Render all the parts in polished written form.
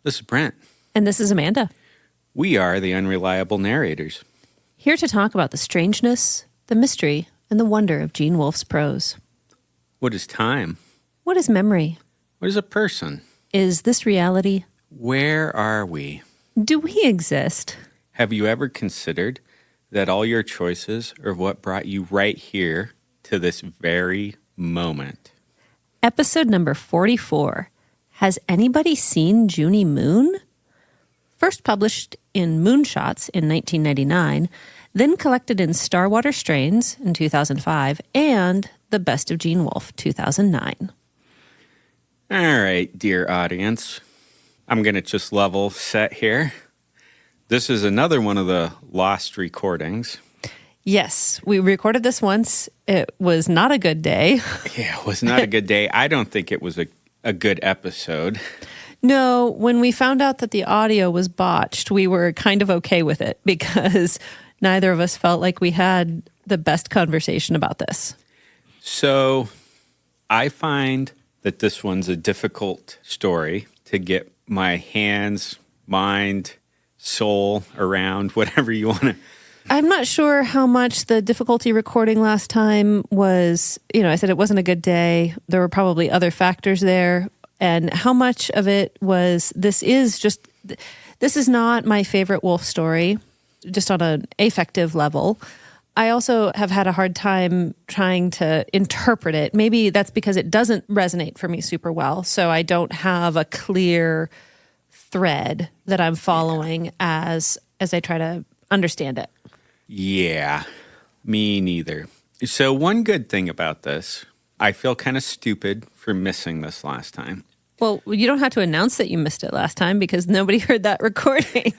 This is Brent. And this is Amanda. We are the Unreliable Narrators. Here to talk about the strangeness, the mystery, and the wonder of Gene Wolfe's prose. What is time? What is memory? What is a person? Is this reality? Where are we? Do we exist? Have you ever considered that all your choices are what brought you right here to this very moment? Episode number 44. Has anybody seen Junie Moon? First published in Moonshots in 1999, then collected in Starwater Strains in 2005, and The Best of Gene Wolfe, 2009. All right, dear audience. I'm going to just level set here. This is another one of the lost recordings. Yes, we recorded this once. It was not a good day. Yeah, it was not a good day. I don't think it was a good episode. No, when we found out that the audio was botched, we were kind of okay with it because neither of us felt like we had the best conversation about this. So I find that this one's a difficult story to get my hands, mind, soul around, whatever you want to. I'm not sure how much the difficulty recording last time was, I said it wasn't a good day. There were probably other factors there. And how much of it was, this is not my favorite Wolfe story, just on an affective level. I also have had a hard time trying to interpret it. Maybe that's because it doesn't resonate for me super well. So I don't have a clear thread that I'm following as I try to understand it. Yeah, me neither. So one good thing about this, I feel kind of stupid for missing this last time. Well, you don't have to announce that you missed it last time because nobody heard that recording.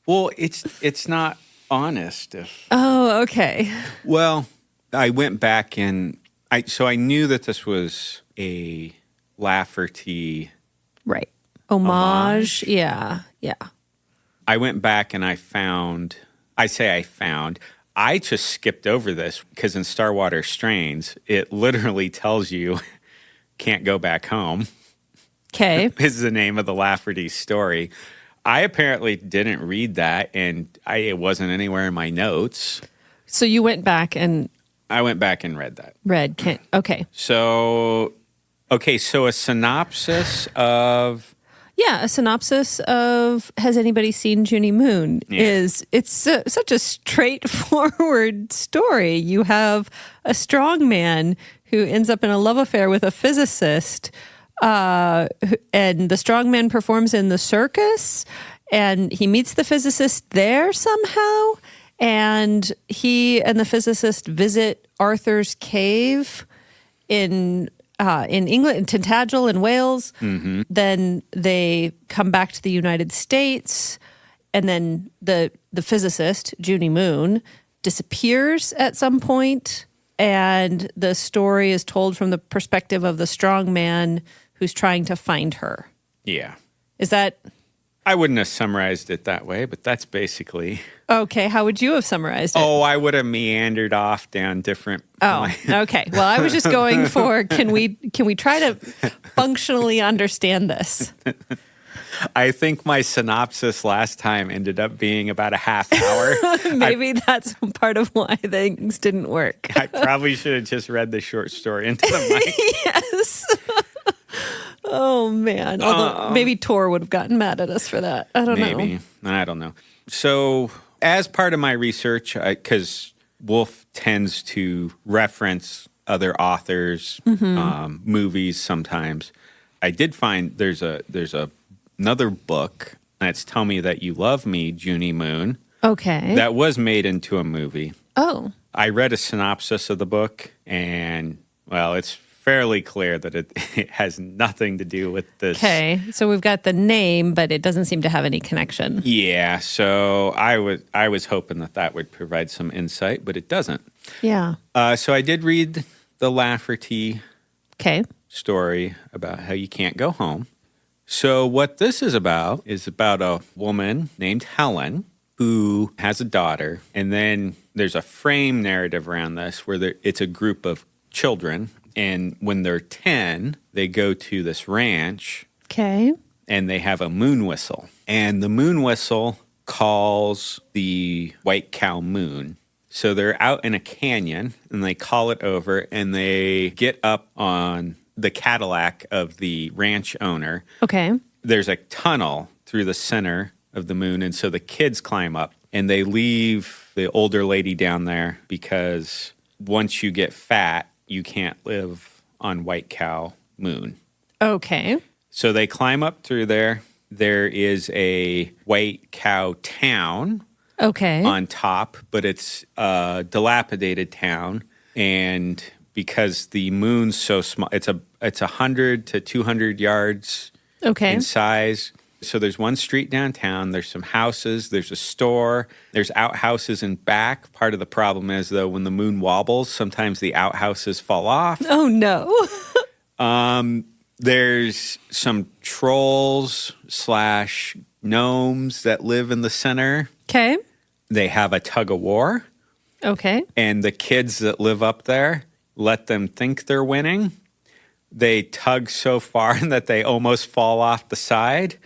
Well, it's not honest. Oh, okay. Well, I went back and I knew that this was a Lafferty right homage. Yeah. I went back and I just skipped over this because in Starwater Strains, it literally tells you can't go back home. Okay. Is the name of the Lafferty story. I apparently didn't read that, and it wasn't anywhere in my notes. So you went back and... I went back and read that. Okay. So a synopsis of... Yeah, a synopsis of Has Anybody Seen Junie Moon it's such a straightforward story. You have a strong man who ends up in a love affair with a physicist, and the strong man performs in the circus, and he meets the physicist there somehow, and he and the physicist visit Arthur's cave in England, in Tintagel in Wales. Mm-hmm. Then they come back to the United States, and then the physicist, Junie Moon, disappears at some point, and the story is told from the perspective of the strong man who's trying to find her. Yeah. Is that... I wouldn't have summarized it that way, but that's basically... Okay, how would you have summarized it? Oh, I would have meandered off down different... Oh, okay. Well, I was just going for, can we try to functionally understand this? I think my synopsis last time ended up being about a half hour. Maybe that's part of why things didn't work. I probably should have just read the short story into the mic. Yes. Oh, man. Although maybe Tor would have gotten mad at us for that. I don't know. Maybe. I don't know. So as part of my research, because Wolfe tends to reference other authors, movies sometimes, I did find there's another book that's Tell Me That You Love Me, Junie Moon. Okay. That was made into a movie. Oh. I read a synopsis of the book, and, well, it's fairly clear that it has nothing to do with this. Okay, so we've got the name, but it doesn't seem to have any connection. Yeah, so I was hoping that would provide some insight, but it doesn't. Yeah. So I did read the Lafferty story about how you can't go home. So what this is about a woman named Helen who has a daughter, and then there's a frame narrative around this where it's a group of children. And when they're 10, they go to this ranch and they have a moon whistle. And the moon whistle calls the white cow moon. So they're out in a canyon, and they call it over, and they get up on the Cadillac of the ranch owner. Okay. There's a tunnel through the center of the moon, and so the kids climb up, and they leave the older lady down there because once you get fat, you can't live on white cow moon. Okay. So they climb up through there. There is a white cow town on top, but it's a dilapidated town. And because the moon's so small, it's 100 to 200 yards in size. So there's one street downtown. There's some houses. There's a store. There's outhouses in back. Part of the problem is, though, when the moon wobbles, sometimes the outhouses fall off. Oh, no. There's some trolls / gnomes that live in the center. Okay. They have a tug of war. Okay. And the kids that live up there let them think they're winning. They tug so far that they almost fall off the side.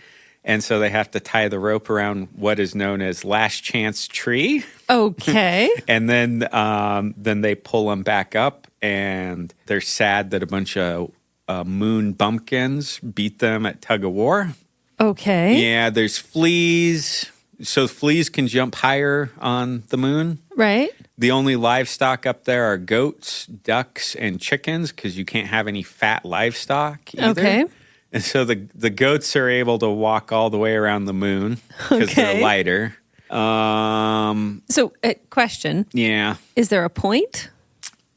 And so they have to tie the rope around what is known as last chance tree. Okay. And then they pull them back up, and they're sad that a bunch of moon bumpkins beat them at tug of war. Okay. Yeah, there's fleas. So fleas can jump higher on the moon. Right. The only livestock up there are goats, ducks, and chickens because you can't have any fat livestock either. Okay. And so the goats are able to walk all the way around the moon because they're lighter. So, question. Yeah. Is there a point?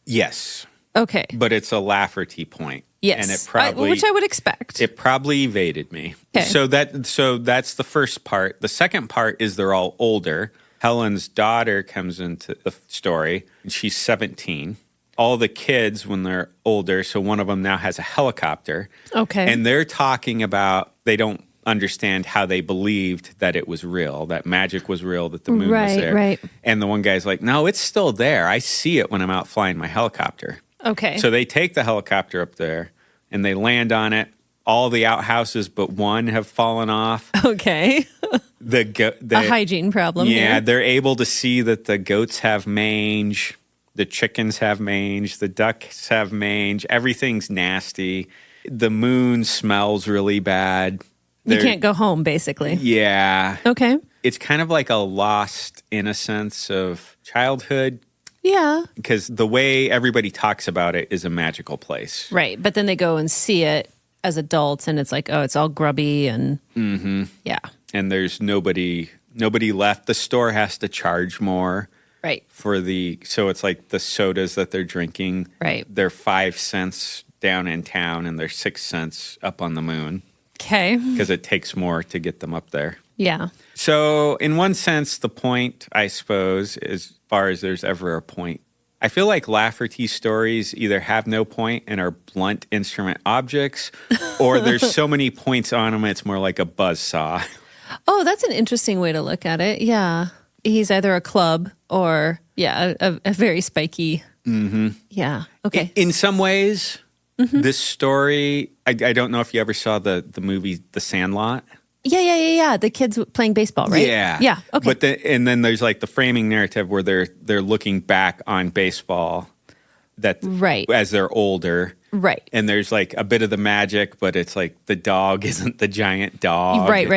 Yes. Okay. But it's a Lafferty point. Yes. And it probably, which I would expect. It probably evaded me. Okay. So that's the first part. The second part is they're all older. Helen's daughter comes into the story, and she's 17. All the kids, when they're older, so one of them now has a helicopter. Okay. And they're talking about, they don't understand how they believed that it was real, that magic was real, that the moon was there. Right. And the one guy's like, no, it's still there. I see it when I'm out flying my helicopter. Okay. So they take the helicopter up there, and they land on it. All the outhouses but one have fallen off. Okay. A hygiene problem. Yeah, here. They're able to see that the goats have mange, the chickens have mange, the ducks have mange. Everything's nasty. The moon smells really bad. You can't go home, basically. Yeah. Okay. It's kind of like a lost innocence of childhood. Yeah. Because the way everybody talks about it is a magical place. Right. But then they go and see it as adults, and it's like, oh, it's all grubby and yeah. And there's nobody left. The store has to charge more. Right. So it's like the sodas that they're drinking. Right. They're 5 cents down in town, and they're 6 cents up on the moon. Okay. Because it takes more to get them up there. Yeah. So in one sense, the point, I suppose, as far as there's ever a point, I feel like Lafferty stories either have no point and are blunt instrument objects, or there's so many points on them, it's more like a buzzsaw. Oh, that's an interesting way to look at it. Yeah. He's either a club or, a very spiky. Mm-hmm. Yeah. Okay. In some ways, this story, I don't know if you ever saw the movie The Sandlot. Yeah. The kids playing baseball, right? Yeah. Yeah. Okay. But and then there's like the framing narrative where they're looking back on baseball as they're older. Right. And there's like a bit of the magic, but it's like the dog isn't the giant dog. Right.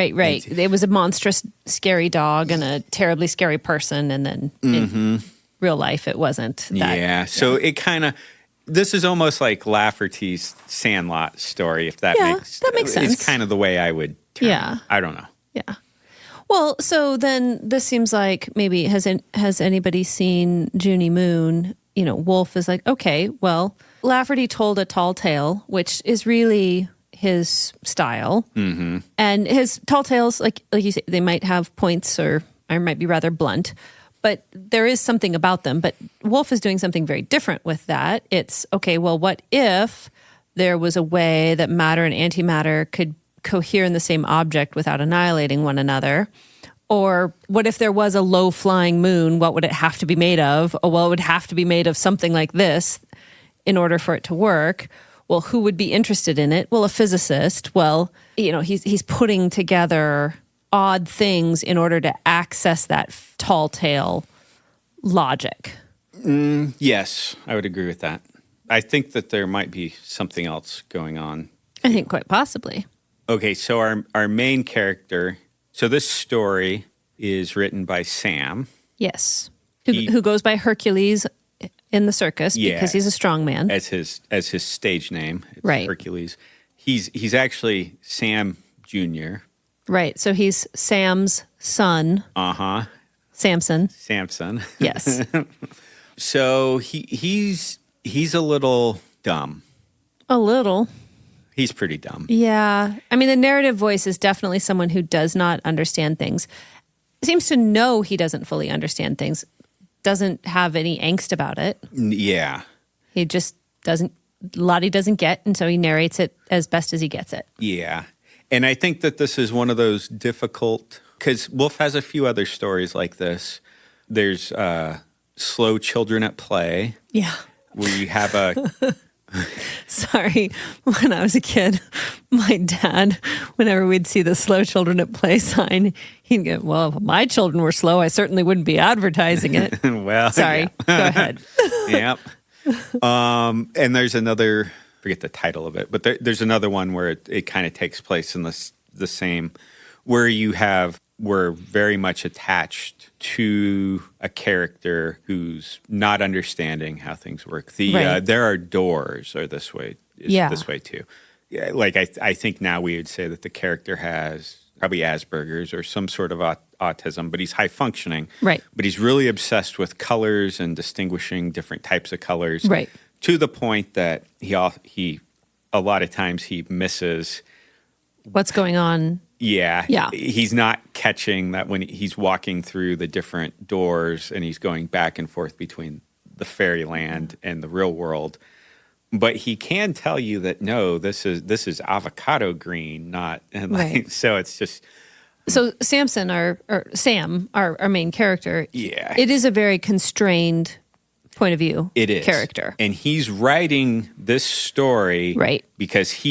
It was a monstrous, scary dog and a terribly scary person. And then in real life, it wasn't that. Yeah. So it kind of, this is almost like Lafferty's Sandlot story, if that makes sense. It's kind of the way I would term it. I don't know. Yeah. Well, so then this seems like maybe has anybody seen Junie Moon? Wolfe is like, okay, well, Lafferty told a tall tale, which is really his style. Mm-hmm. And his tall tales, like you say, they might have points or might be rather blunt, but there is something about them. But Wolfe is doing something very different with that. It's, okay, well, what if there was a way that matter and antimatter could cohere in the same object without annihilating one another? Or what if there was a low-flying moon? What would it have to be made of? Well, it would have to be made of something like this in order for it to work. well, who would be interested in it? Well, a physicist. Well, he's putting together odd things in order to access that tall tale logic. Yes, I would agree with that. I think that there might be something else going on. I think quite possibly. Okay, so our main character, so this story is written by Sam. Yes. Who goes by Hercules in the circus because he's a strong man. As his stage name. It's right. Hercules. He's actually Sam Jr. Right. So he's Sam's son. Uh-huh. Samson. Yes. So he's a little dumb. A little. He's pretty dumb. Yeah. I mean, the narrative voice is definitely someone who does not understand things. Seems to know he doesn't fully understand things. Doesn't have any angst about it. Yeah. He just doesn't, a lot he doesn't get, and so he narrates it as best as he gets it. Yeah. And I think that this is one of those difficult, because Wolfe has a few other stories like this. There's Slow Children at Play. Yeah. Where you have a... Sorry, when I was a kid, my dad, whenever we'd see the Slow Children at Play sign, he'd go, well, if my children were slow, I certainly wouldn't be advertising it. Well, sorry, yeah. Go ahead. Yep. And there's another, forget the title of it, but there's another one where it kind of takes place in the same, where we're very much attached to a character who's not understanding how things work. There are doors are this way. This way too. Yeah, like I think now we would say that the character has probably Asperger's or some sort of autism, but he's high functioning. Right. But he's really obsessed with colors and distinguishing different types of colors. Right. To the point that he a lot of times he misses what's going on. Yeah. Yeah. He's not catching that when he's walking through the different doors and he's going back and forth between the fairyland and the real world. But he can tell you that, no, this is avocado green, not, and like, right. So it's just. So Samson, Sam, our main character. Yeah. It is a very constrained point of view. It is. Character. And he's writing this story. Right. Because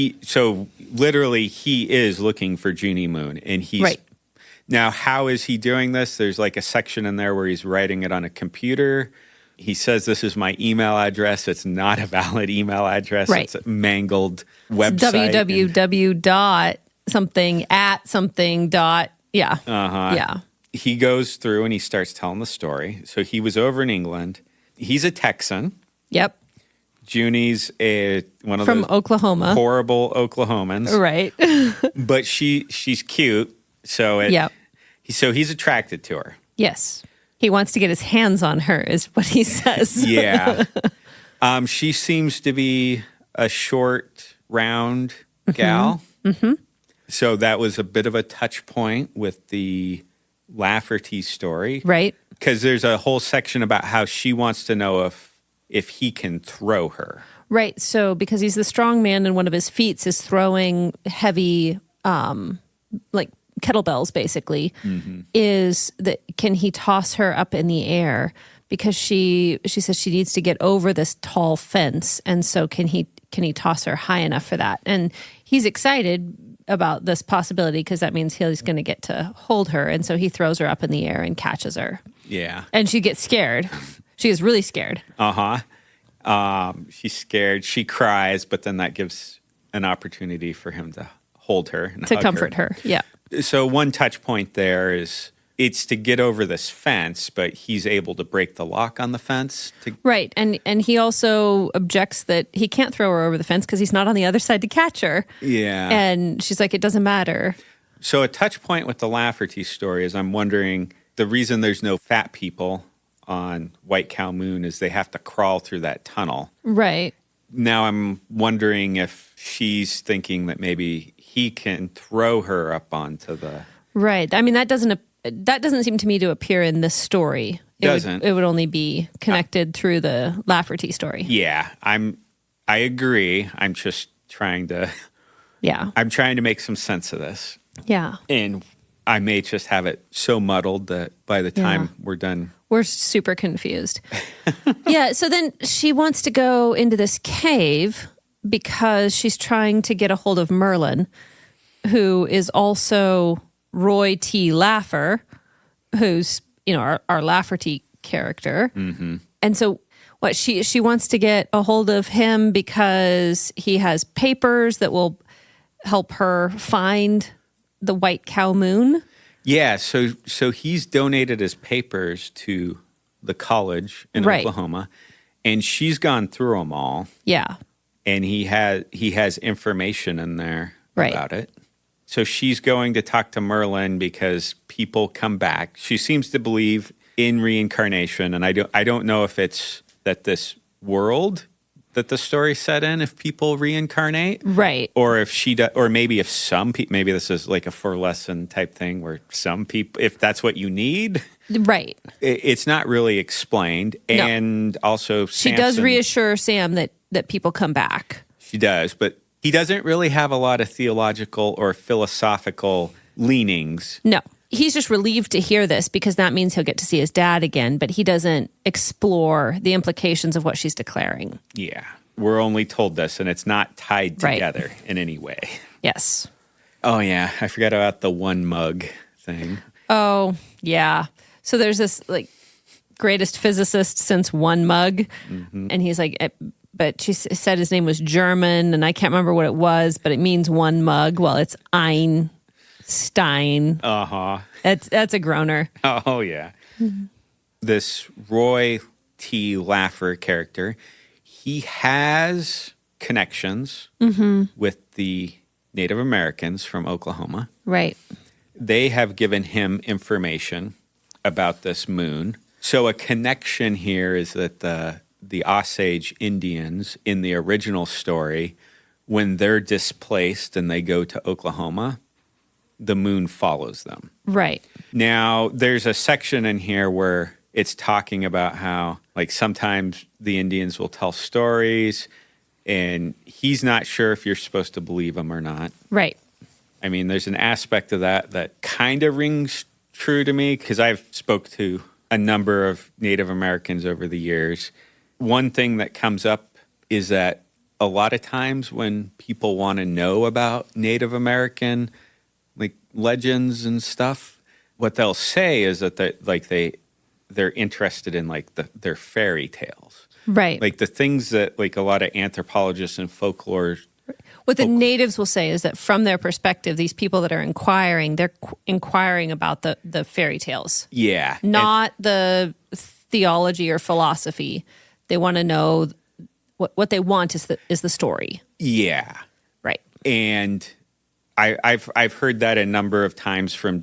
literally he is looking for Junie Moon, and he's right. Now, how is he doing this? There's like a section in there where he's writing it on a computer. He says, this is my email address. It's not a valid email address. Right. It's a mangled website. www dot something at something dot. Yeah. Uh-huh. Yeah. He goes through and he starts telling the story. So he was over in England. He's a Texan. Yep. Junie's one of from those Oklahoma. Horrible Oklahomans. Right. But she's cute. So so he's attracted to her. Yes. He wants to get his hands on her is what he says. Yeah. She seems to be a short, round gal. Mm-hmm. So that was a bit of a touch point with the Lafferty story. Right. Because there's a whole section about how she wants to know if he can throw her. Right. So because he's the strong man and one of his feats is throwing heavy, like kettlebells, basically, is that can he toss her up in the air? Because she says she needs to get over this tall fence. And so can he toss her high enough for that? And he's excited about this possibility because that means he's going to get to hold her. And so he throws her up in the air and catches her. Yeah. And she gets scared. She is really scared. Uh-huh. She's scared. She cries, but then that gives an opportunity for him to hold her and to comfort her. Yeah. So one touch point there is it's to get over this fence, but he's able to break the lock on the fence. Right. And he also objects that he can't throw her over the fence because he's not on the other side to catch her. Yeah. And she's like, it doesn't matter. So a touch point with the Lafferty story is I'm wondering the reason there's no fat people on White Cow Moon is they have to crawl through that tunnel. Right. Now I'm wondering if she's thinking that maybe he can throw her up onto the... Right. I mean, that doesn't seem to me to appear in this story. It would only be connected through the Lafferty story. Yeah. I agree. I'm just trying to... Yeah. I'm trying to make some sense of this. Yeah. And I may just have it so muddled that by the time we're done... We're super confused. Yeah, so then she wants to go into this cave because she's trying to get a hold of Merlin, who is also Roy T. Laffer, who's, our Lafferty character. Mm-hmm. And so what she wants to get a hold of him because he has papers that will help her find the White Cow Moon. Yeah, so he's donated his papers to the college in Oklahoma, and she's gone through them all. Yeah. And he has information in there about it. So she's going to talk to Merlin because people come back. She seems to believe in reincarnation, and I don't know if it's that this world that the story set in, if people reincarnate, right, or if she does, or maybe if some people, maybe this is like a 4-lesson type thing where some people, if that's what you need, right, it's not really explained. And also, she does reassure Sam that people come back. She does, but he doesn't really have a lot of theological or philosophical leanings. No. He's just relieved to hear this because that means he'll get to see his dad again, but he doesn't explore the implications of what she's declaring. Yeah. We're only told this, and it's not tied together in any way. Yes. Oh, yeah. I forgot about the one mug thing. Oh, yeah. So there's this, greatest physicist since one mug, and he's like, but she said his name was German, and I can't remember what it was, but it means one mug. Well, it's Einstein. Uh-huh. That's a groaner. Oh, yeah. Mm-hmm. This Roy T. Laffer character, he has connections with the Native Americans from Oklahoma. Right. They have given him information about this moon. So a connection here is that the Osage Indians in the original story, when they're displaced and they go to Oklahoma, the moon follows them. Right. Now, there's a section in here where it's talking about how, sometimes the Indians will tell stories, and he's not sure if you're supposed to believe them or not. Right. I mean, there's an aspect of that kind of rings true to me, because I've spoke to a number of Native Americans over the years. One thing that comes up is that a lot of times when people want to know about Native American legends and stuff, what they'll say is that they're interested in their fairy tales, right? The things that a lot of anthropologists and folklore. What the natives will say is that from their perspective, these people that are inquiring, they're inquiring about the fairy tales, not the theology or philosophy. They want to know what they want is the story. Yeah, right. And I've heard that a number of times from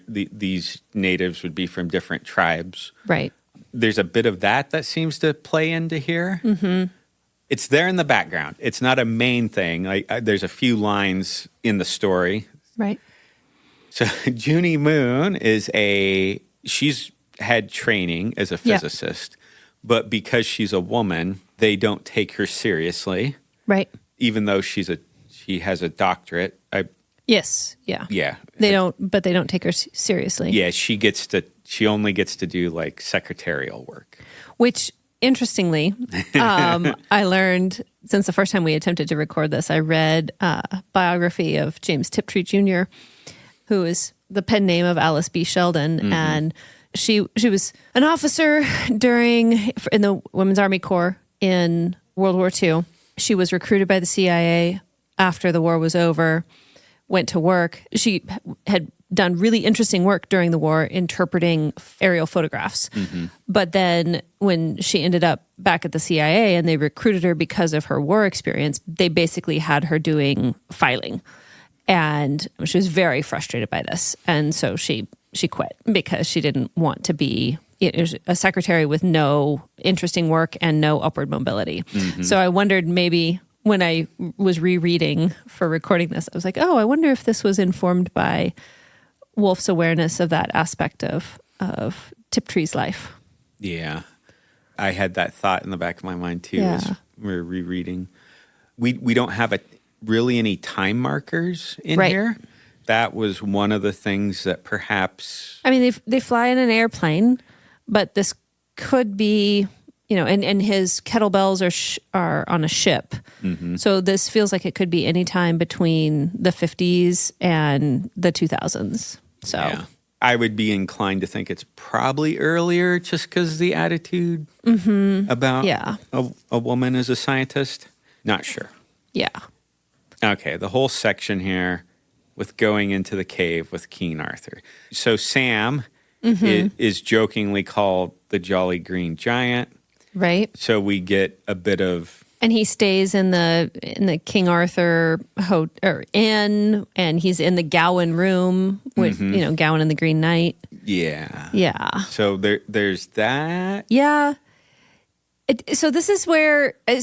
these natives would be from different tribes. Right. There's a bit of that seems to play into here. Mm-hmm. It's there in the background. It's not a main thing. There's a few lines in the story. Right. So Junie Moon she's had training as a physicist, but because she's a woman, they don't take her seriously. Right. Even though she has a doctorate. Yes. Yeah. Yeah. They don't take her seriously. Yeah, she only gets to do secretarial work. Which, interestingly, I learned since the first time we attempted to record this, I read a biography of James Tiptree Jr., who is the pen name of Alice B. Sheldon. And she was an officer in the Women's Army Corps in World War II. She was recruited by the CIA after the war was over, went to work. She had done really interesting work during the war interpreting aerial photographs. Mm-hmm. But then when she ended up back at the CIA and they recruited her because of her war experience, they basically had her doing filing. And she was very frustrated by this. And so she quit because she didn't want to be a secretary with no interesting work and no upward mobility. Mm-hmm. So I wondered maybe when I was rereading for recording this, I was like, oh, I wonder if this was informed by Wolfe's awareness of that aspect of Tiptree's life. Yeah. I had that thought in the back of my mind too as we were rereading. We don't have really any time markers in here. That was one of the things that perhaps... I mean, they fly in an airplane, but this could be and his kettlebells are on a ship. So this feels like it could be any time between the 50s and the 2000s. So Yeah. I would be inclined to think it's probably earlier just because the attitude about a woman as a scientist. Not sure. yeah. Okay, the whole section here with going into the cave with King Arthur. So Sam is jokingly called the Jolly Green Giant. Right. So we get a bit of... And he stays in the King Arthur inn, and he's in the Gowan room with Gowan and the Green Knight. Yeah. So there's that. Yeah. So this is where I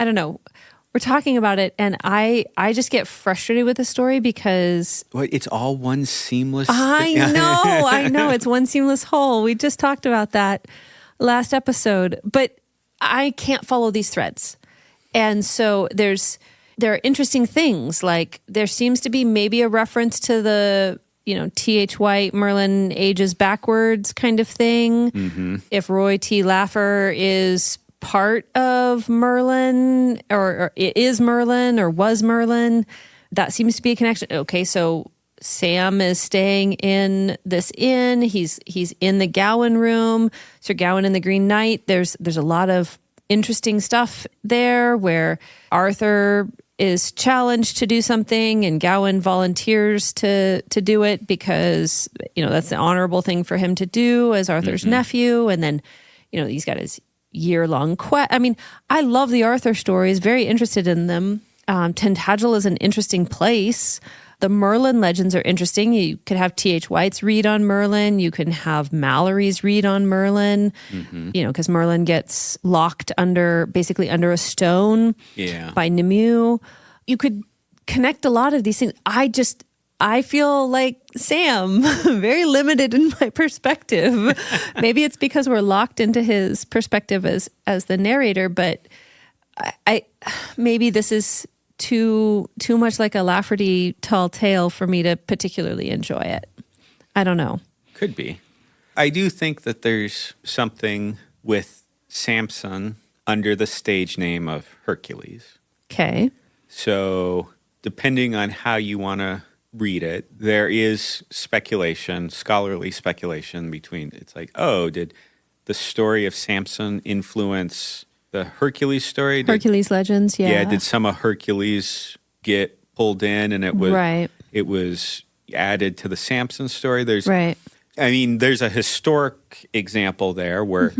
don't know. We're talking about it, and I just get frustrated with the story because It's all one seamless. I know it's one seamless whole. We just talked about that last episode, but I can't follow these threads. And so there are interesting things, like there seems to be maybe a reference to the, T.H. White, Merlin ages backwards kind of thing. If Roy T. Laffer is part of Merlin or it is Merlin or was Merlin, that seems to be a connection. Okay, so Sam is staying in this inn. He's in the Gowan room. Sir Gawain and the Green Knight. There's a lot of interesting stuff there where Arthur is challenged to do something and Gawain volunteers to do it because, that's the honorable thing for him to do as Arthur's nephew. And then, he's got his year-long quest. I mean, I love the Arthur stories, very interested in them. Tintagel is an interesting place. The Merlin legends are interesting. You could have T.H. White's read on Merlin. You can have Mallory's read on Merlin, because Merlin gets locked basically under a stone by Nimue. You could connect a lot of these things. I feel like Sam, very limited in my perspective. Maybe it's because we're locked into his perspective as the narrator, but I maybe this is too much like a Lafferty tall tale for me to particularly enjoy it. I don't know. Could be. I do think that there's something with Samson under the stage name of Hercules. Okay. So depending on how you want to read it, there is speculation, scholarly speculation between, it's like, did the story of Samson influence the Hercules story? Hercules legends, yeah. Yeah, did some of Hercules get pulled in and it was added to the Samson story? There's a historic example there where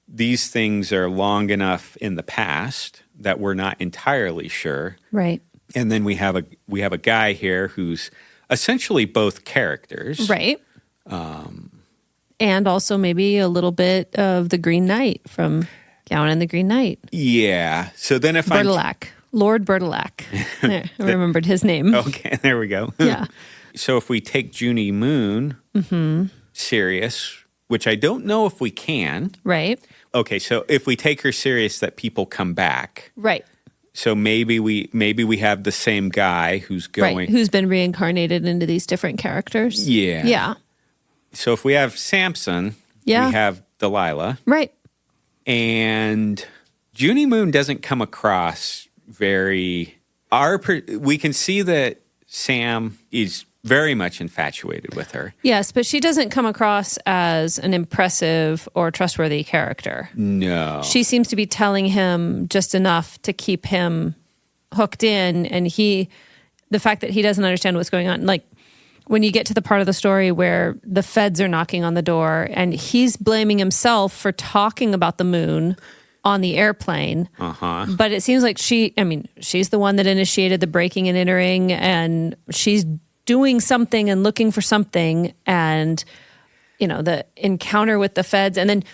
these things are long enough in the past that we're not entirely sure. Right. And then we have a guy here who's essentially both characters. Right. And also maybe a little bit of the Green Knight from Gowan and the Green Knight. Yeah. So then if Lord Bertilac. There, I remembered his name. Okay, there we go. Yeah. So if we take Junie Moon serious, which I don't know if we can. Right. Okay, so if we take her serious that people come back. Right. So maybe we have the same guy who's going. Right, who's been reincarnated into these different characters. Yeah. Yeah. So if we have Samson, we have Delilah. Right. And Junie Moon doesn't come across very... we can see that Sam is very much infatuated with her. Yes, but she doesn't come across as an impressive or trustworthy character. No. She seems to be telling him just enough to keep him hooked in, and the fact that he doesn't understand what's going on, like when you get to the part of the story where the feds are knocking on the door and he's blaming himself for talking about the moon on the airplane. But it seems like she's the one that initiated the breaking and entering, and she's doing something and looking for something, and the encounter with the feds, and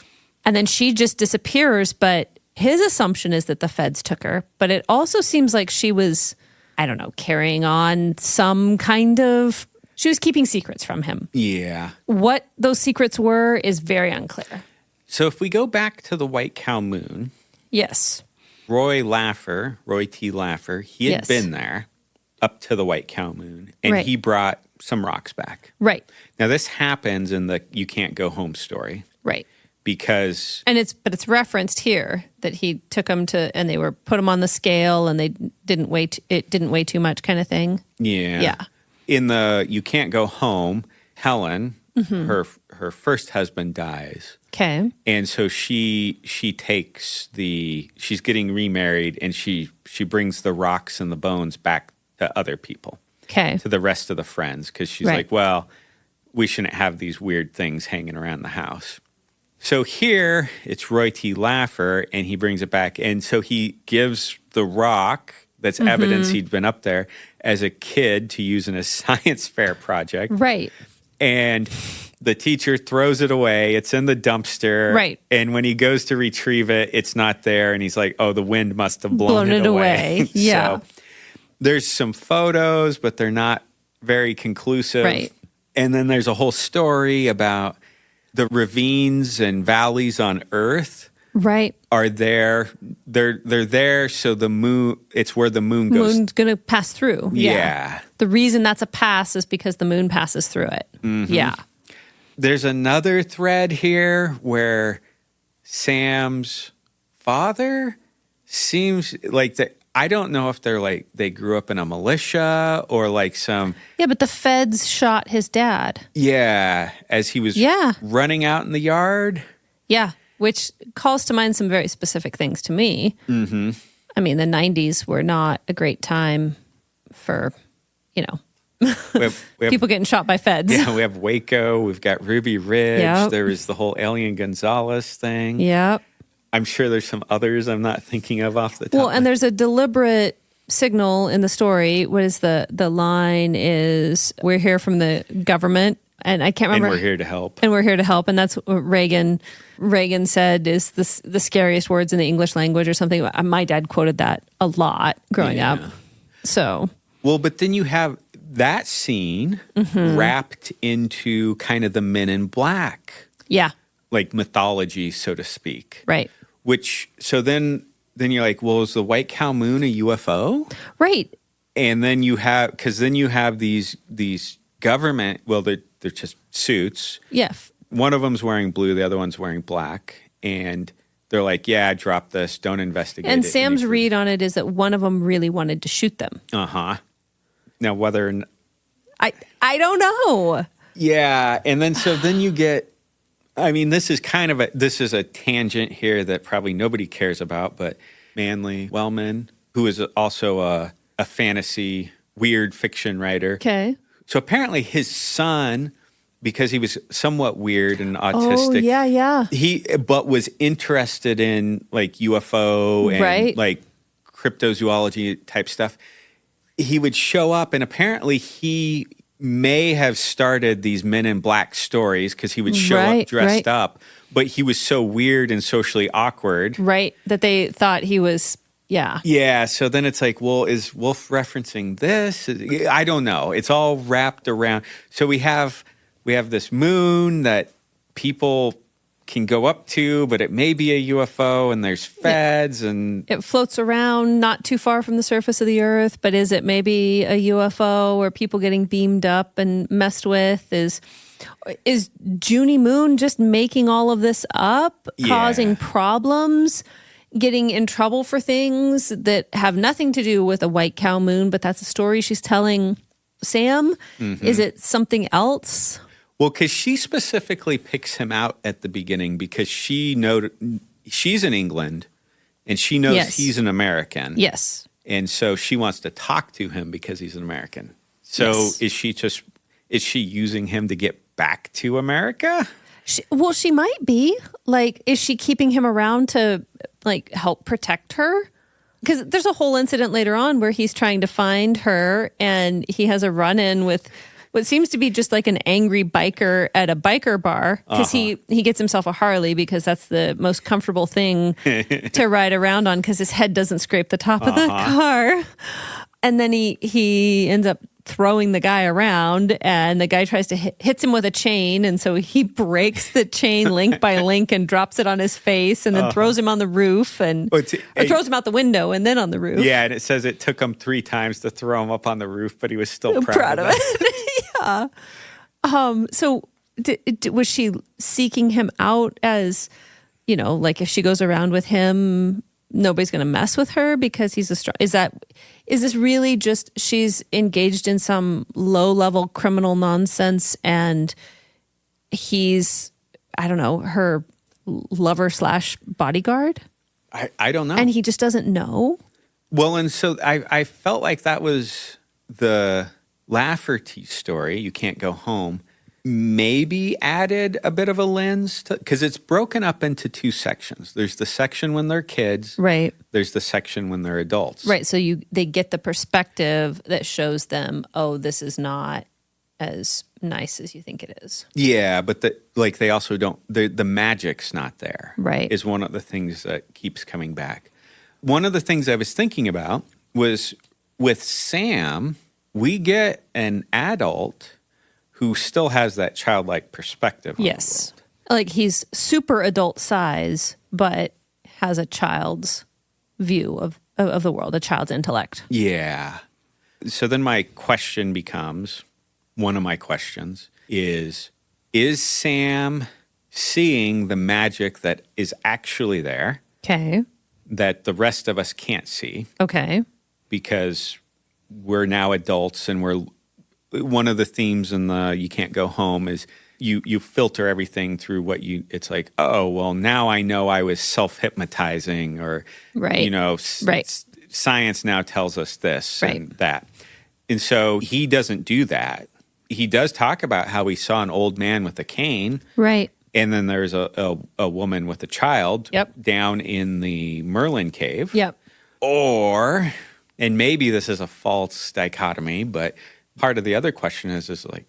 then she just disappears. But his assumption is that the feds took her, but it also seems like she was, I don't know, carrying on some kind of, she was keeping secrets from him. Yeah. What those secrets were is very unclear. So if we go back to the White Cow Moon. Yes. Roy T. Laffer, he had been there up to the White Cow Moon, and he brought some rocks back. Right. Now, this happens in the You Can't Go Home story. Right. because but it's referenced here that he took them to, and they were put them on the scale, and they didn't weigh it didn't weigh too much, kind of thing. yeah. In the You Can't Go Home, Helen, her first husband dies. Okay. And so she's getting remarried, and she brings the rocks and the bones back to other people. Okay. To the rest of the friends, because she's like, well, we shouldn't have these weird things hanging around the house. So here it's Roy T. Laffer, and he brings it back. And so he gives the rock that's evidence he'd been up there as a kid to use in a science fair project. Right. And the teacher throws it away. It's in the dumpster. Right. And when he goes to retrieve it, it's not there. And he's like, oh, the wind must have blown it away. Yeah. So there's some photos, but they're not very conclusive. Right. And then there's a whole story about the ravines and valleys on Earth. Right. Are there. They're there, so the moon, it's where the moon goes. Moon's going to pass through. Yeah. The reason that's a pass is because the moon passes through it. Yeah. There's another thread here where Sam's father seems like I don't know if they're like they grew up in a militia or like some. Yeah, but the feds shot his dad. Yeah, as he was running out in the yard. Yeah, which calls to mind some very specific things to me. Mm-hmm. I mean, the 90s were not a great time for, we have people getting shot by feds. Yeah, we have Waco. We've got Ruby Ridge. Yep. There was the whole Alien Gonzalez thing. Yep. I'm sure there's some others I'm not thinking of off the top. Well, and there's a deliberate signal in the story. What is the line is, we're here from the government. And I can't remember. And we're here to help. And we're here to help. And that's what Reagan said is the scariest words in the English language or something. My dad quoted that a lot growing up. So. Well, but then you have that scene wrapped into kind of the Men in Black. Yeah. Like mythology, so to speak. Right. Which, so then you're like, well, is the White Cow Moon a UFO? Right. And then you have these government, well, they're just suits. Yeah. One of them's wearing blue, the other one's wearing black. And they're like, yeah, drop this, don't investigate and it. Sam's read on it is that one of them really wanted to shoot them. Uh-huh. Now, whether... I don't know. Yeah, and then you get... I mean, this is a tangent here that probably nobody cares about, but Manly Wellman, who is also a fantasy, weird fiction writer. Okay. So apparently his son, because he was somewhat weird and autistic. Oh, yeah. But was interested in like UFO and like cryptozoology type stuff. He would show up, and apparently he may have started these Men in Black stories because he would show up dressed up, but he was so weird and socially awkward. Right, that they thought he was, Yeah, so then it's like, well, is Wolfe referencing this? I don't know. It's all wrapped around. So we have this moon that people can go up to, but it may be a UFO, and there's feds, and it floats around not too far from the surface of the earth. But is it maybe a UFO or people getting beamed up and messed with? Is Junie Moon just making all of this up, causing problems, getting in trouble for things that have nothing to do with a White Cow Moon, but that's a story she's telling Sam? Mm-hmm. Is it something else? Well, because she specifically picks him out at the beginning because she's in England and she knows he's an American. Yes. And so she wants to talk to him because he's an American. So is she using him to get back to America? She might be. Like, is she keeping him around to like help protect her? Because there's a whole incident later on where he's trying to find her and he has a run-in with what seems to be just like an angry biker at a biker bar because he gets himself a Harley because that's the most comfortable thing to ride around on because his head doesn't scrape the top of the car. And then he ends up throwing the guy around and the guy tries to hits him with a chain. And so he breaks the chain link by link and drops it on his face and then throws him on the roof and or throws him out the window and then on the roof. Yeah. And it says it took him 3 times to throw him up on the roof, but he was still proud of it. Yeah. So Was she seeking him out as, like if she goes around with him, nobody's going to mess with her because he's a strong? Is this really just she's engaged in some low level criminal nonsense and he's, I don't know, her lover / bodyguard? I don't know. And he just doesn't know? Well, and so I felt like that was the Lafferty story, You Can't Go Home, maybe added a bit of a lens to, because it's broken up into two sections. There's the section when they're kids. Right. There's the section when they're adults. Right. So they get the perspective that shows them, oh, this is not as nice as you think it is. Yeah, but they also don't, the magic's not there. Right. Is one of the things that keeps coming back. One of the things I was thinking about was with Sam, we get an adult who still has that childlike perspective on the Yes. world. Like he's super adult size, but has a child's view of the world, a child's intellect. Yeah. So then my question becomes, one of my questions is Sam seeing the magic that is actually there Okay. that the rest of us can't see Okay. because we're now adults and one of the themes in the You Can't Go Home is you filter everything through it's like, oh, well, now I know I was self-hypnotizing or, Right. Right. Science now tells us this Right. and that. And so he doesn't do that. He does talk about how he saw an old man with a cane. Right. And then there's a woman with a child Yep. down in the Merlin cave. Yep. Or, and maybe this is a false dichotomy, but part of the other question is like,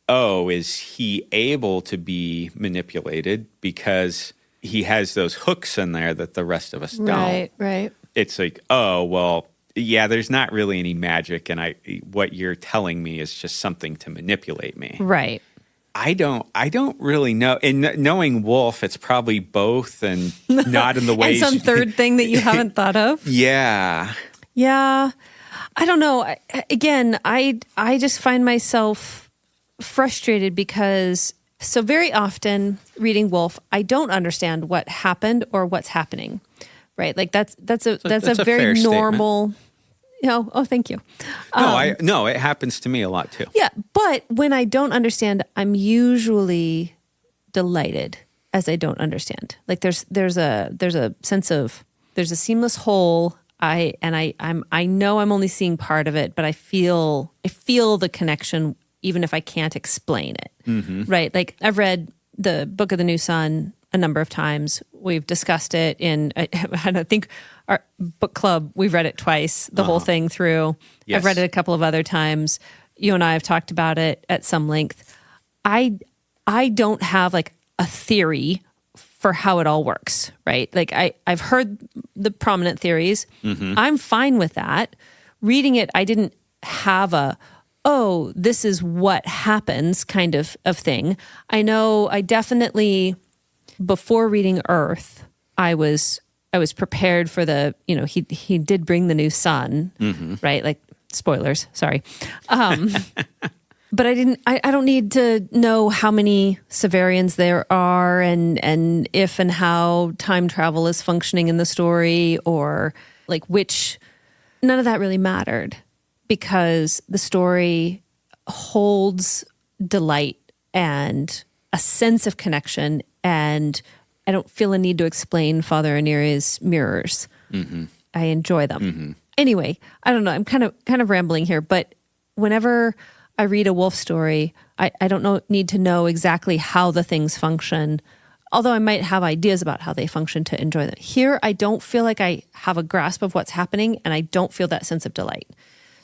oh, is he able to be manipulated because he has those hooks in there that the rest of us don't? Right. Right. It's like, oh, well, yeah, there's not really any magic, and what you're telling me is just something to manipulate me. Right. I don't really know. And knowing Wolfe, it's probably both and not in the And ways. some third thing that you haven't thought of? Yeah. Yeah. I don't know. I just find myself frustrated because so very often reading Wolfe, I don't understand what happened or what's happening. Right? Like that's a very normal. Oh, thank you. No, it happens to me a lot too. Yeah, but when I don't understand, I'm usually delighted as I don't understand. Like there's a sense of there's a seamless whole. I know I'm only seeing part of it, but I feel the connection even if I can't explain it. Mm-hmm. Right? Like I've read the Book of the New Sun a number of times. We've discussed it in, I think our book club, we've read it twice, the whole thing through. Yes. I've read it a couple of other times. You and I have talked about it at some length. I don't have like a theory for how it all works, right? Like I've heard the prominent theories. Mm-hmm. I'm fine with that. Reading it, I didn't have oh, this is what happens kind of thing. I know I definitely, before reading Earth, I was prepared for the, he did bring the new sun, mm-hmm. right? Like spoilers, sorry. But I don't need to know how many Severians there are and if and how time travel is functioning in the story or like none of that really mattered because the story holds delight and a sense of connection, and I don't feel a need to explain Father Aniri's mirrors. Mm-hmm. I enjoy them. Mm-hmm. Anyway, I don't know. I'm kind of rambling here, but whenever I read a Wolfe story, I don't need to know exactly how the things function, although I might have ideas about how they function to enjoy them. Here, I don't feel like I have a grasp of what's happening, and I don't feel that sense of delight.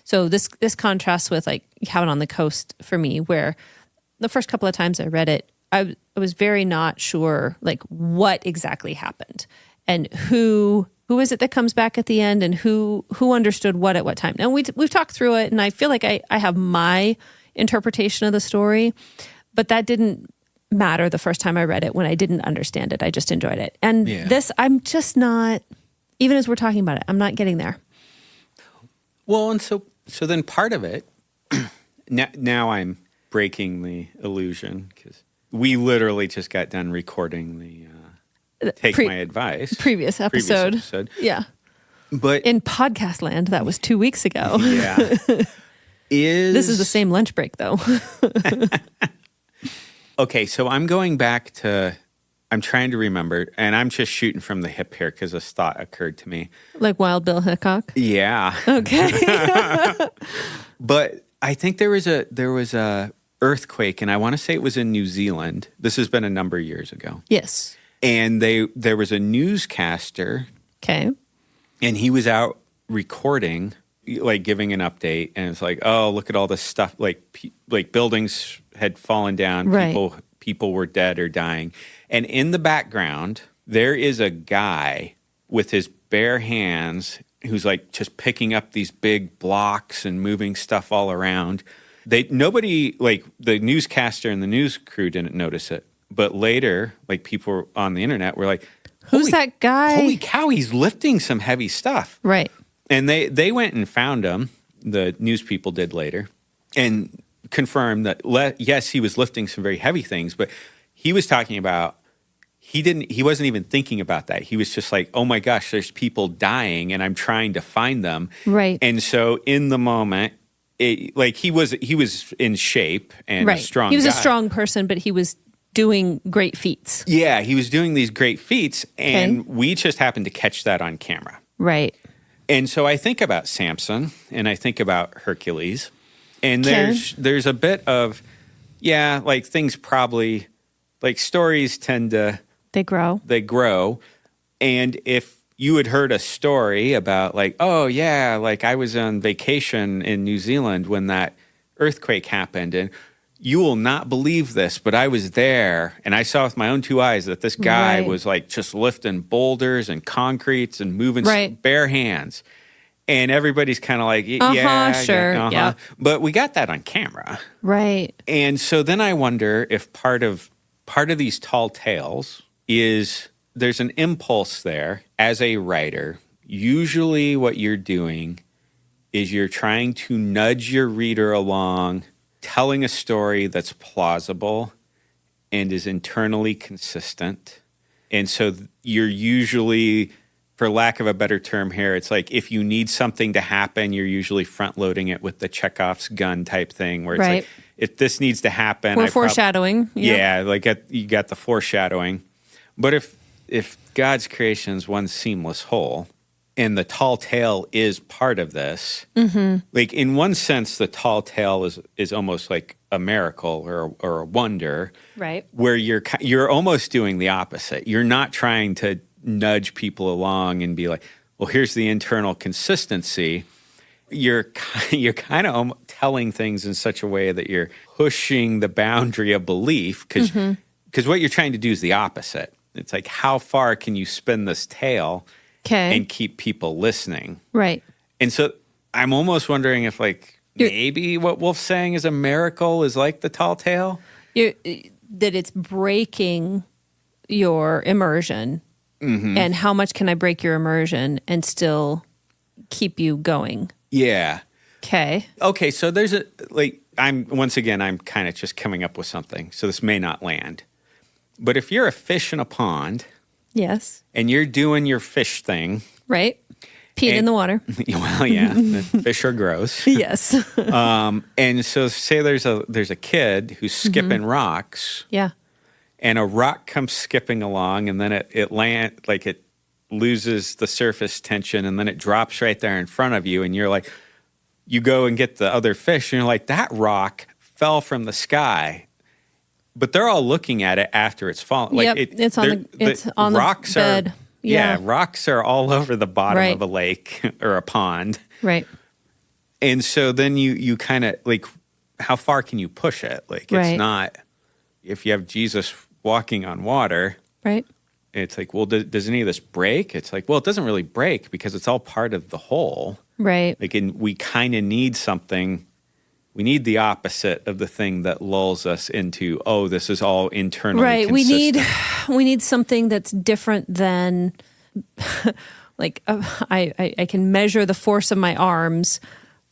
So this contrasts with like Cabin on the Coast for me, where the first couple of times I read it, I was very not sure like what exactly happened and who is it that comes back at the end and who understood what at what time. Now we've talked through it, and I feel like I have my interpretation of the story, but that didn't matter the first time I read it when I didn't understand it. I just enjoyed it. And this, I'm just not, even as we're talking about it, I'm not getting there. Well, and so then part of it, now I'm breaking the illusion because We literally just got done recording the Take My Advice. Previous episode. Yeah. But in podcast land, that was 2 weeks ago. Yeah. This is the same lunch break, though. Okay, so I'm going back to, I'm trying to remember, and I'm just shooting from the hip here because this thought occurred to me. Like Wild Bill Hickok? Yeah. Okay. But I think there was a earthquake, and I want to say it was in New Zealand. This has been a number of years ago. Yes. And there was a newscaster. Okay. And he was out recording, like giving an update, and it's like, oh, look at all this stuff, like buildings had fallen down, right. people were dead or dying, and in the background there is a guy with his bare hands who's like just picking up these big blocks and moving stuff all around. Nobody, like the newscaster and the news crew, didn't notice it, but later, like people on the internet were like, who's that guy? Holy cow, he's lifting some heavy stuff. Right. And they went and found him, the news people did later, and confirmed that, yes, he was lifting some very heavy things, but he was talking about, he wasn't even thinking about that. He was just like, oh my gosh, there's people dying and I'm trying to find them. Right. And so in the moment, he was in shape and right. a strong guy. He was a strong person, but he was doing great feats. Yeah, he was doing these great feats, and we just happened to catch that on camera. Right. And so I think about Samson, and I think about Hercules, and there's a bit of, like things probably, like stories tend to... They grow. And if you had heard a story about like, oh yeah, like I was on vacation in New Zealand when that earthquake happened, and you will not believe this, but I was there and I saw with my own two eyes that this guy was like just lifting boulders and concretes and moving bare hands. And everybody's kind of like, yeah, sure. Yeah. But we got that on camera. Right. And so then I wonder if part of these tall tales is there's an impulse there as a writer. Usually what you're doing is you're trying to nudge your reader along, telling a story that's plausible and is internally consistent. And so you're usually, for lack of a better term here, it's like if you need something to happen, you're usually front-loading it with the Chekhov's gun type thing where it's like, if this needs to happen... We're foreshadowing. Yeah, like you got the foreshadowing. But if God's creation is one seamless whole, and the tall tale is part of this, like in one sense, the tall tale is almost like a miracle or a wonder, right? Where you're almost doing the opposite. You're not trying to nudge people along and be like, well, here's the internal consistency. You're kind of telling things in such a way that you're pushing the boundary of belief because what you're trying to do is the opposite. It's like, how far can you spin this tale and keep people listening? Right. And so I'm almost wondering if maybe what Wolfe's saying is a miracle is like the tall tale. That it's breaking your immersion. And how much can I break your immersion and still keep you going? Yeah. Okay. So there's I'm kind of just coming up with something. So this may not land. But if you're a fish in a pond. Yes. And you're doing your fish thing. Right. Peeing in the water. Well, yeah. Fish are gross. Yes. And so say there's a kid who's skipping rocks. Yeah. And a rock comes skipping along, and then it loses the surface tension, and then it drops right there in front of you, and you're like, you go and get the other fish, and you're like, that rock fell from the sky. But they're all looking at it after it's fallen. Like it's on the rocks bed. Rocks are all over the bottom of a lake or a pond. Right. And so then you kind of like, how far can you push it? Like it's not, if you have Jesus walking on water. Right. It's like, well, does any of this break? It's like, well, it doesn't really break because it's all part of the whole. Right. Like, and we kind of need something. We need the opposite of the thing that lulls us into, oh, this is all internally consistent. We need something that's different than like I can measure the force of my arms,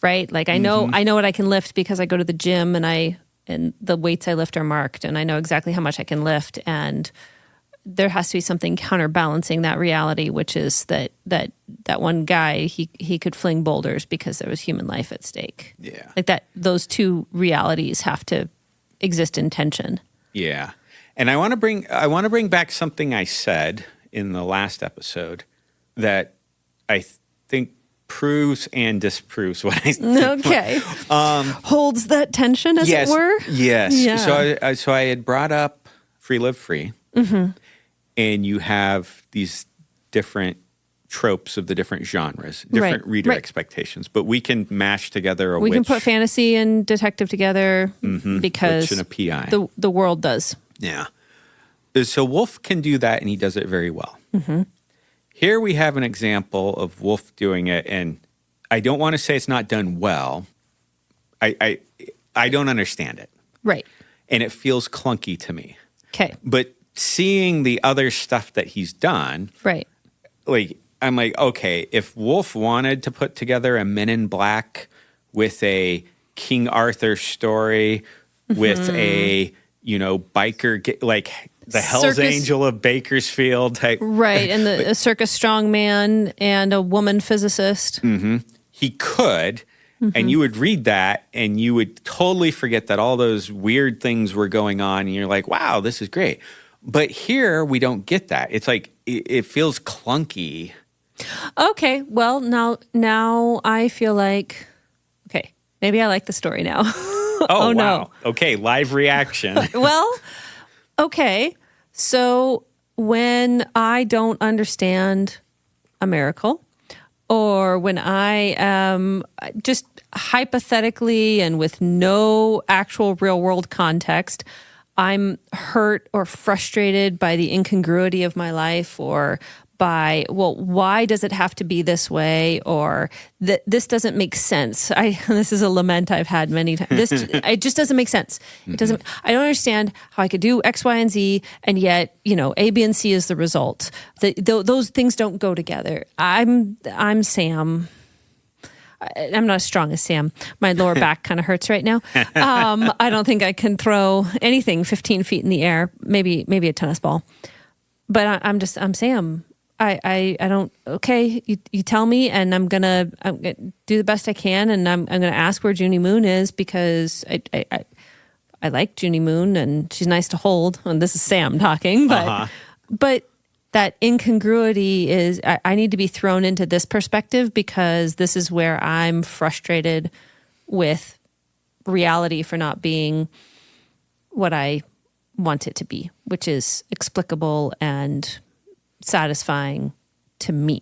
right? Like I know what I can lift because I go to the gym and I the weights I lift are marked, and I know exactly how much I can lift, and there has to be something counterbalancing that reality, which is that one guy, he could fling boulders because there was human life at stake. Yeah. Like that, those two realities have to exist in tension. Yeah. And I want to bring back something I said in the last episode that I think proves and disproves what I think. Okay. Holds that tension, as yes, it were? Yes. Yeah. So I had brought up Free Live Free, and you have these different tropes of the different genres, different reader expectations, but we can mash together a We witch. can put fantasy and detective together because witch and a PI. the world does. Yeah. So Wolfe can do that, and he does it very well. Here we have an example of Wolfe doing it, and I don't want to say it's not done well. I don't understand it. Right. And it feels clunky to me. Okay. But seeing the other stuff that he's done, Right. like I'm like, okay, if Wolfe wanted to put together a Men in Black with a King Arthur story, with a, biker, like the Hell's Angel of Bakersfield type. Right, and a circus strongman and a woman physicist. He could, and you would read that, and you would totally forget that all those weird things were going on, and you're like, wow, this is great. But here, we don't get that. It's like, it feels clunky. Okay, well, now I feel like, okay, maybe I like the story now. Oh, wow. No. Okay, live reaction. Well, okay. So when I don't understand a miracle, or when I am just hypothetically and with no actual real world context, I'm hurt or frustrated by the incongruity of my life, or by, well, why does it have to be this way? Or this doesn't make sense. This is a lament I've had many times. It just doesn't make sense. It doesn't. I don't understand how I could do X, Y, and Z, and yet A, B, and C is the result. Those things don't go together. I'm Sam. I'm not as strong as Sam. My lower back kind of hurts right now. I don't think I can throw anything 15 feet in the air. Maybe a tennis ball. But I'm Sam. I don't. Okay, you tell me, and I'm gonna do the best I can, and I'm gonna ask where Junie Moon is, because I like Junie Moon, and she's nice to hold. And this is Sam talking, but that incongruity is, I need to be thrown into this perspective, because this is where I'm frustrated with reality for not being what I want it to be, which is explicable and satisfying to me.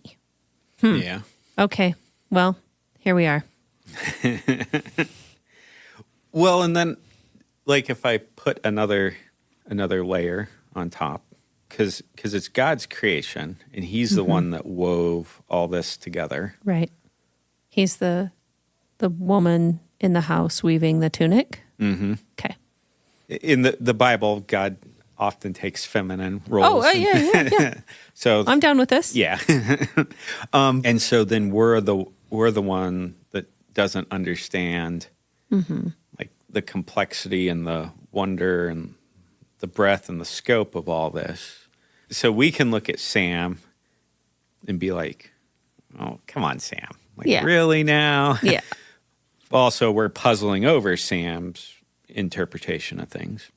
Yeah. Okay. Well, here we are. Well, and then, like, if I put another layer on top, because it's God's creation, and He's the one that wove all this together. Right. He's the woman in the house weaving the tunic. Mm-hmm. Okay. In the Bible, God often takes feminine roles. Oh, yeah. So I'm down with this. Yeah. And so then we're the one that doesn't understand like the complexity and the wonder and the breadth and the scope of all this. So we can look at Sam and be like, oh, come on, Sam. Like, really now? Yeah. Also, we're puzzling over Sam's interpretation of things.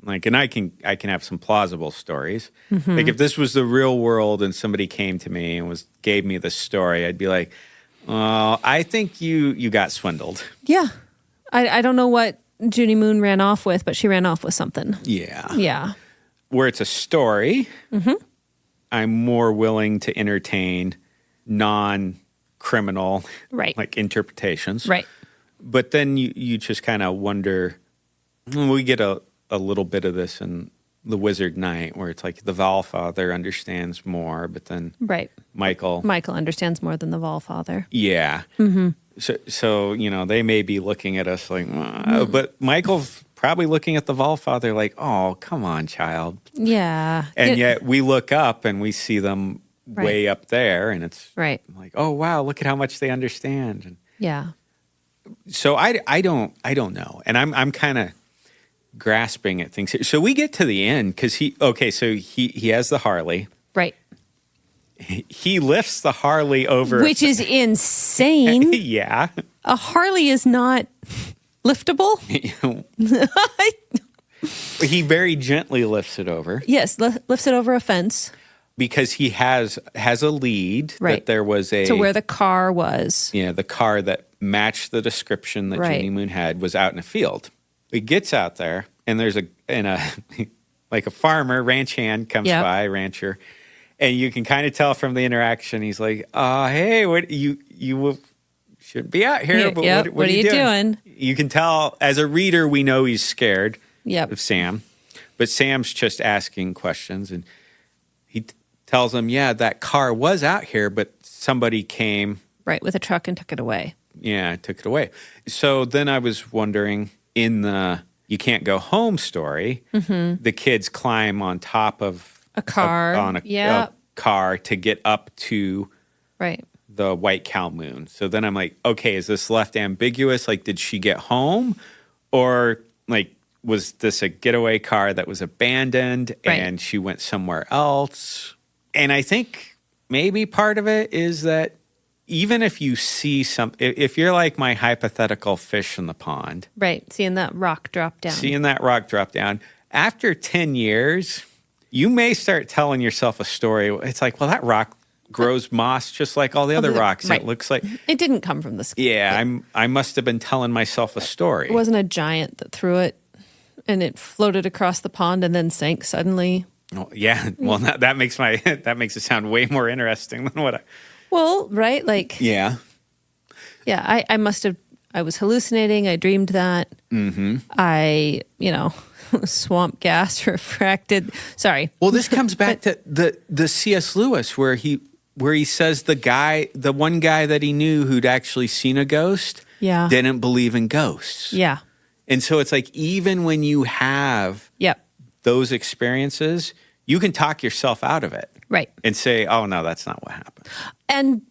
Like, and I can have some plausible stories. Like, if this was the real world and somebody came to me and gave me this story, I'd be like, oh, I think you got swindled. Yeah. I don't know what Junie Moon ran off with, but she ran off with something. Yeah. Yeah. Where it's a story, I'm more willing to entertain non-criminal like interpretations. Right. But then you just kind of wonder, we get a little bit of this in The Wizard Knight, where it's like the Valfather understands more, but then Michael understands more than the Valfather. Yeah. So they may be looking at us like, but Michael's probably looking at the Valfather like, oh, come on, child. Yeah. And yet we look up and we see them way up there, and it's like, oh, wow, look at how much they understand. And yeah. so I don't know. And I'm kind of grasping at things. So we get to the end because he has the Harley. Right. He lifts the Harley over. Which is insane. Yeah. A Harley is not liftable. He very gently lifts it over. Yes, lifts it over a fence. Because he has a lead that there was to where the car was. Yeah, the car that matched the description that Right. Junie Moon had was out in a field. He gets out there, and there's a like a farmer, ranch hand comes by, rancher, and you can kind of tell from the interaction. He's like, hey, what you shouldn't be out here, but what are you doing? You can tell as a reader, we know he's scared of Sam, but Sam's just asking questions, and he tells him, yeah, that car was out here, but somebody came. Right, with a truck and took it away. Yeah, took it away. So then I was wondering, in the You Can't Go Home story, the kids climb on top of a car, a car to get up to right. the White Cow Moon. So then I'm like, okay, is this left ambiguous? Like, did she get home? Or like, was this a getaway car that was abandoned and she went somewhere else? And I think maybe part of it is that even if you see if you're like my hypothetical fish in the pond. Right, seeing that rock drop down. After 10 years, you may start telling yourself a story. It's like, well, that rock grows moss just like all the other rocks. Right. It looks like it didn't come from the sky. Yeah, I must have been telling myself a story. It wasn't a giant that threw it and it floated across the pond and then sank suddenly. Oh, yeah, well, that makes it sound way more interesting than what I... Well, right, like... Yeah. Yeah, I was hallucinating. I dreamed that. Mm-hmm. Swamp gas refracted. Sorry. Well, this comes back to the C.S. Lewis where he says the one guy that he knew who'd actually seen a ghost didn't believe in ghosts. Yeah. And so it's like, even when you have those experiences, you can talk yourself out of it. Right. And say, oh, no, that's not what happened. And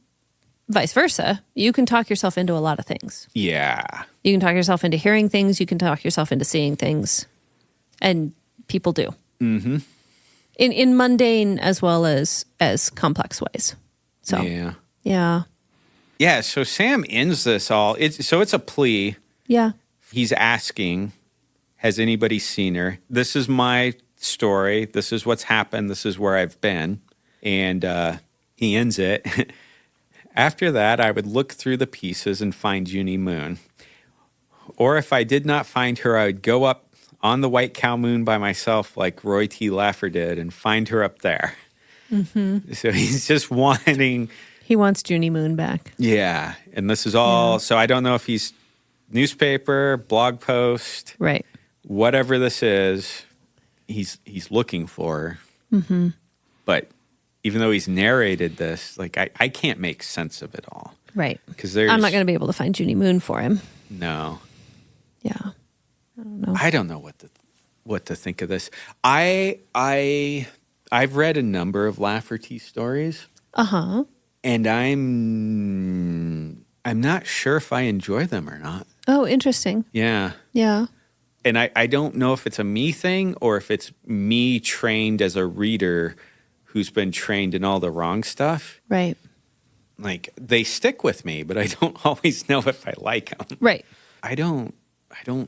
vice versa. You can talk yourself into a lot of things. Yeah. You can talk yourself into hearing things. You can talk yourself into seeing things. And people do. Mm-hmm. In mundane as well as complex ways. So, yeah. Yeah, so Sam ends this all. It's a plea. Yeah. He's asking, has anybody seen her? This is my story. This is what's happened. This is where I've been. And he ends it. After that, I would look through the pieces and find Junie Moon. Or if I did not find her, I would go up on the White Cow Moon by myself like Roy T. Laffer did and find her up there. Mm-hmm. So he's just wanting... He wants Junie Moon back. Yeah. And this is all... Yeah. So I don't know if he's newspaper, blog post... Right. Whatever this is, he's looking for her. Mm-hmm. But even though he's narrated this, like I can't make sense of it all. Right. Because I'm not going to be able to find Junie Moon for him. No. Yeah. I don't know. I don't know what to think of this. I've read a number of Lafferty stories. Uh-huh. And I'm not sure if I enjoy them or not. Oh, interesting. Yeah. Yeah. And I don't know if it's a me thing or if it's me trained as a reader who's been trained in all the wrong stuff. Right. Like, they stick with me, but I don't always know if I like them. Right. I don't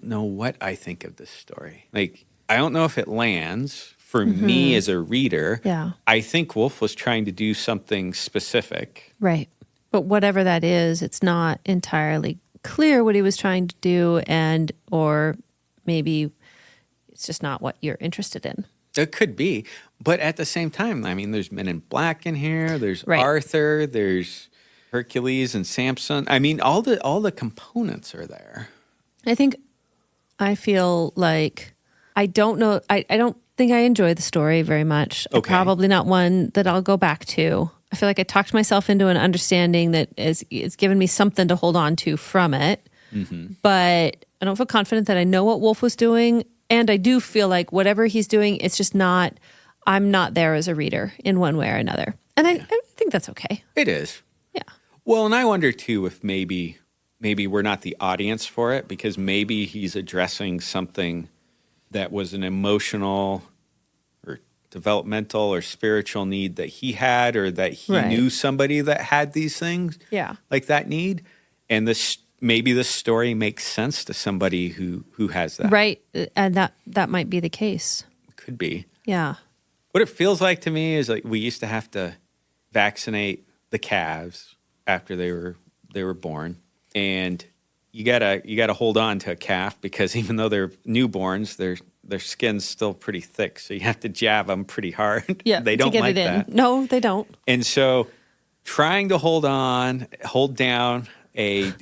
know what I think of this story. Like, I don't know if it lands for me as a reader. Yeah. I think Wolfe was trying to do something specific. Right. But whatever that is, it's not entirely clear what he was trying to do, or maybe it's just not what you're interested in. It could be. But at the same time, I mean, there's Men in Black in here. There's Arthur. There's Hercules and Samson. I mean, all the components are there. I feel like I don't know. I don't think I enjoy the story very much. Okay. Probably not one that I'll go back to. I feel like I talked myself into an understanding that is given me something to hold on to from it. Mm-hmm. But I don't feel confident that I know what Wolfe was doing. And I do feel like whatever he's doing, it's just not, I'm not there as a reader in one way or another. And I think that's okay. It is. Yeah. Well, and I wonder too if maybe we're not the audience for it, because maybe he's addressing something that was an emotional or developmental or spiritual need that he had, or that he knew somebody that had these things like that need. And maybe this story makes sense to somebody who has that. Right. And that might be the case. Could be. Yeah. What it feels like to me is like we used to have to vaccinate the calves after they were born. And you gotta hold on to a calf, because even though they're newborns, their skin's still pretty thick, so you have to jab them pretty hard. Yeah, they don't to get like it in. that. No, they don't. And so, trying to hold down a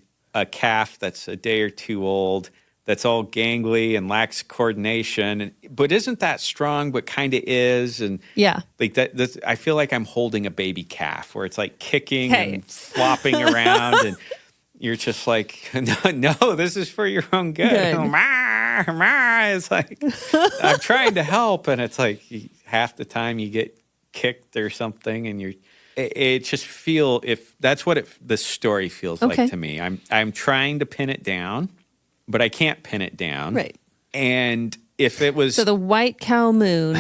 calf that's a day or two old, that's all gangly and lacks coordination, but isn't that strong, but kind of is, and like that. I feel like I'm holding a baby calf, where it's like kicking and flopping around and. You're just like, no, this is for your own good. It's like, I'm trying to help. And it's like half the time you get kicked or something. And it just if that's what the story feels like to me. I'm trying to pin it down, but I can't pin it down. Right. And if it was. So the white cow moon,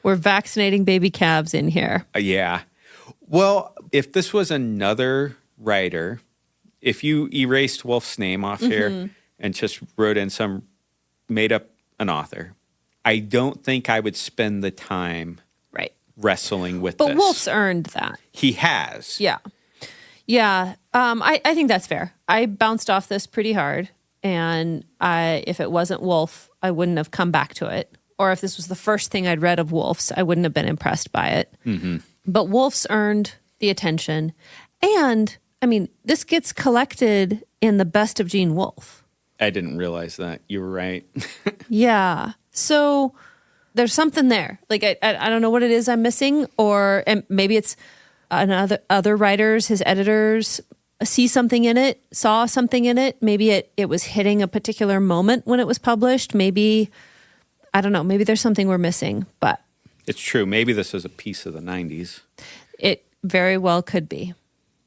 we're vaccinating baby calves in here. Yeah. Well, if this was another writer, if you erased Wolfe's name off here and just wrote in made up an author, I don't think I would spend the time wrestling with this. But Wolfe's earned that. He has. Yeah. Yeah. I think that's fair. I bounced off this pretty hard, and if it wasn't Wolfe, I wouldn't have come back to it. Or if this was the first thing I'd read of Wolfe's, I wouldn't have been impressed by it. Mm-hmm. But Wolfe's earned the attention. And I mean, this gets collected in the Best of Gene Wolfe. I didn't realize that. You were right. Yeah. So there's something there. Like, I don't know what it is I'm missing, and maybe it's other writers, his editors, saw something in it. Maybe it was hitting a particular moment when it was published. Maybe, I don't know, maybe there's something we're missing, but. It's true. Maybe this is a piece of the 90s. It very well could be.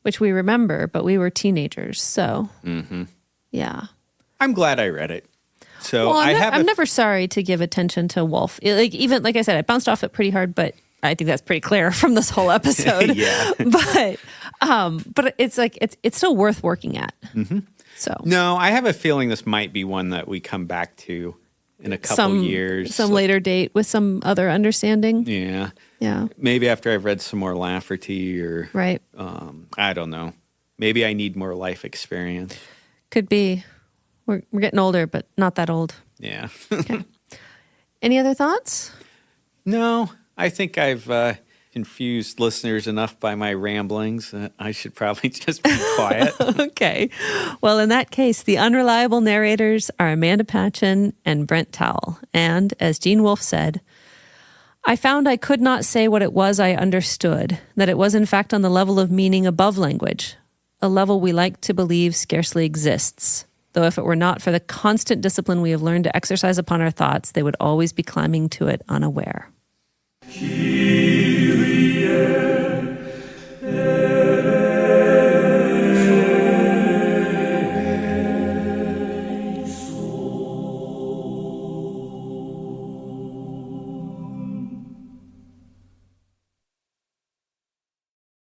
Which we remember, but we were teenagers, so yeah. I'm glad I read it. So well, I'm never sorry to give attention to Wolfe. Like I said, I bounced off it pretty hard, but I think that's pretty clear from this whole episode. Yeah. But it's like it's still worth working at. Mm-hmm. So no, I have a feeling this might be one that we come back to in a couple years, some later date with some other understanding. Yeah. Yeah. Maybe after I've read some more Lafferty or I don't know. Maybe I need more life experience. Could be. We're getting older, but not that old. Yeah. Okay. Any other thoughts? No, I think I've confused listeners enough by my ramblings. I should probably just be quiet. Okay. Well, in that case, the unreliable narrators are Amanda Patchen and Brent Towle. And as Gene Wolfe said, I found I could not say what it was I understood, that it was in fact on the level of meaning above language, a level we like to believe scarcely exists, though if it were not for the constant discipline we have learned to exercise upon our thoughts, they would always be climbing to it unaware.